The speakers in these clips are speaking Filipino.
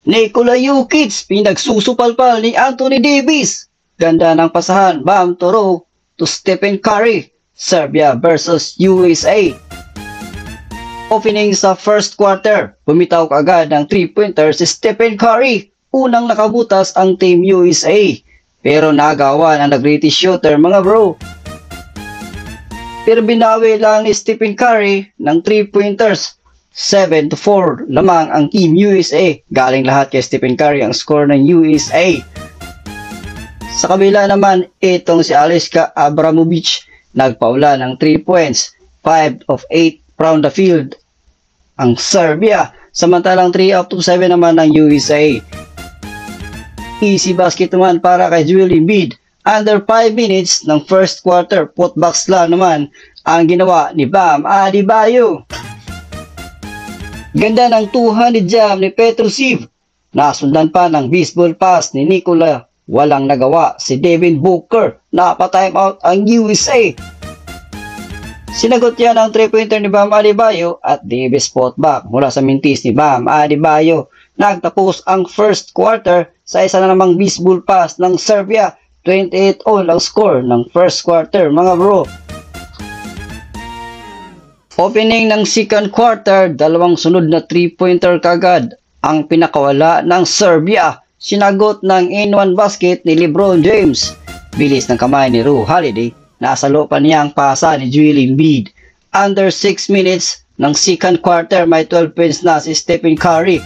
Nikola Jokic, pinagsusupalpal ni Anthony Davis. Ganda ng pasahan, Bam Toro to Stephen Curry. Serbia versus USA. Opening sa first quarter, bumitaw kaagad ng 3-pointer si Stephen Curry. Unang nakabutas ang Team USA. Pero nagawa ng nag-British shooter mga bro. Pero binawi lang ni Stephen Curry ng 3-pointers. 7-4 lamang ang Team USA. Galing lahat kay Stephen Curry ang score ng USA. Sa kabila naman, itong si Aleska Abramovich nagpaula ng 3 points. 5 of 8 from the field ang Serbia. Samantalang 3 out of 7 naman ang USA. Easy basket naman para kay Joel Embiid. Under 5 minutes ng first quarter, putbacks lang naman ang ginawa ni Bam Adebayo. Ganda ng 200 jam ni Petrusev. Nasundan pa ng baseball pass ni Nikola. Walang nagawa si Devin Booker. Napa-timeout ang USA. Sinagot yan ang 3-pointer ni Bam Adebayo at Davis putback mula sa mintis ni Bam Adebayo. Nagtapos ang first quarter sa isa na namang baseball pass ng Serbia. 28-all ang score ng first quarter mga bro. Opening ng second quarter, dalawang sunod na 3-pointer kagad ang pinakawala ng Serbia. Sinagot ng in-one basket ni LeBron James. Bilis ng kamay ni Jrue Holiday. Nasalo pa niya ang pasa ni Joel Embiid. Under 6 minutes ng second quarter, may 12 points na si Stephen Curry.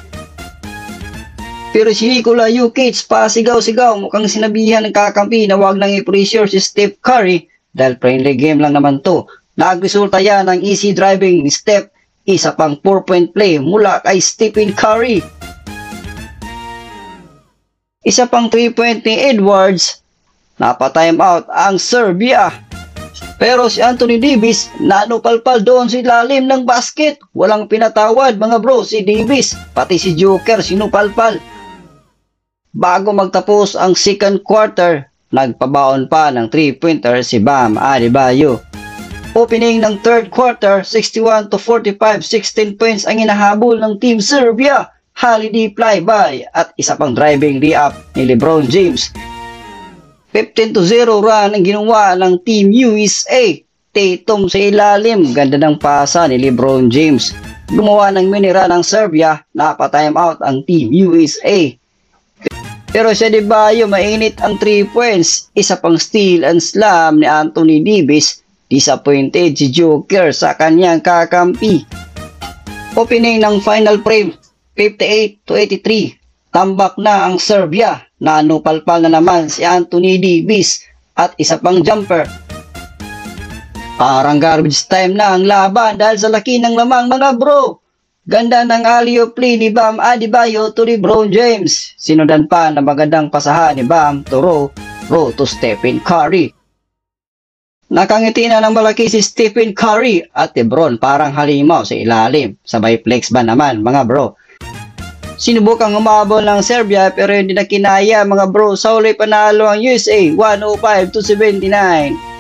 Pero si Nikola Jokic pasigaw-sigaw, mukhang sinabihan ng kakampi na wag nang i-pressure si Steph Curry dahil friendly game lang naman to. Nagresulta yan ng easy driving ni Steph, isa pang 4-point play mula kay Stephen Curry. Isa pang 3-point ni Edwards, napa-timeout ang Serbia. Pero si Anthony Davis nanupalpal doon sa ilalim ng basket. Walang pinatawad mga bro si Davis, pati si Joker sinupalpal. Bago magtapos ang second quarter, nagpabaon pa ng 3-pointer si Bam Adebayo. Opening ng third quarter, 61-45, 16 points ang inahabol ng Team Serbia. Holiday flyby at isa pang driving layup ni LeBron James. 15-0 run ang ginawa ng Team USA. Tatum sa ilalim, ganda ng pasa ni LeBron James. Gumawa ng mini run ng Serbia, napa-timeout ang Team USA. Pero sa Adebayo, mainit ang 3 points. Isa pang steal and slam ni Anthony Davis. Disappointed si Joker sa kanyang kakampi. Opening ng final frame, 58-83. Tambak na ang Serbia. Nanupalpal na naman si Anthony Davis at isa pang jumper. Parang garbage time na ang laban dahil sa laki ng lamang mga bro. Ganda ng alley-oop play ni Bam Adebayo to LeBron James. Sinundan pa na magandang pasahan ni Bam Toro to Stephen Curry. Nakangiti na ng malaki si Stephen Curry at LeBron parang halimaw sa ilalim. Sabay flex ba naman mga bro. Sinubukang humabol ng Serbia pero hindi na kinaya mga bro. Sa huli panalo ang USA 105-79.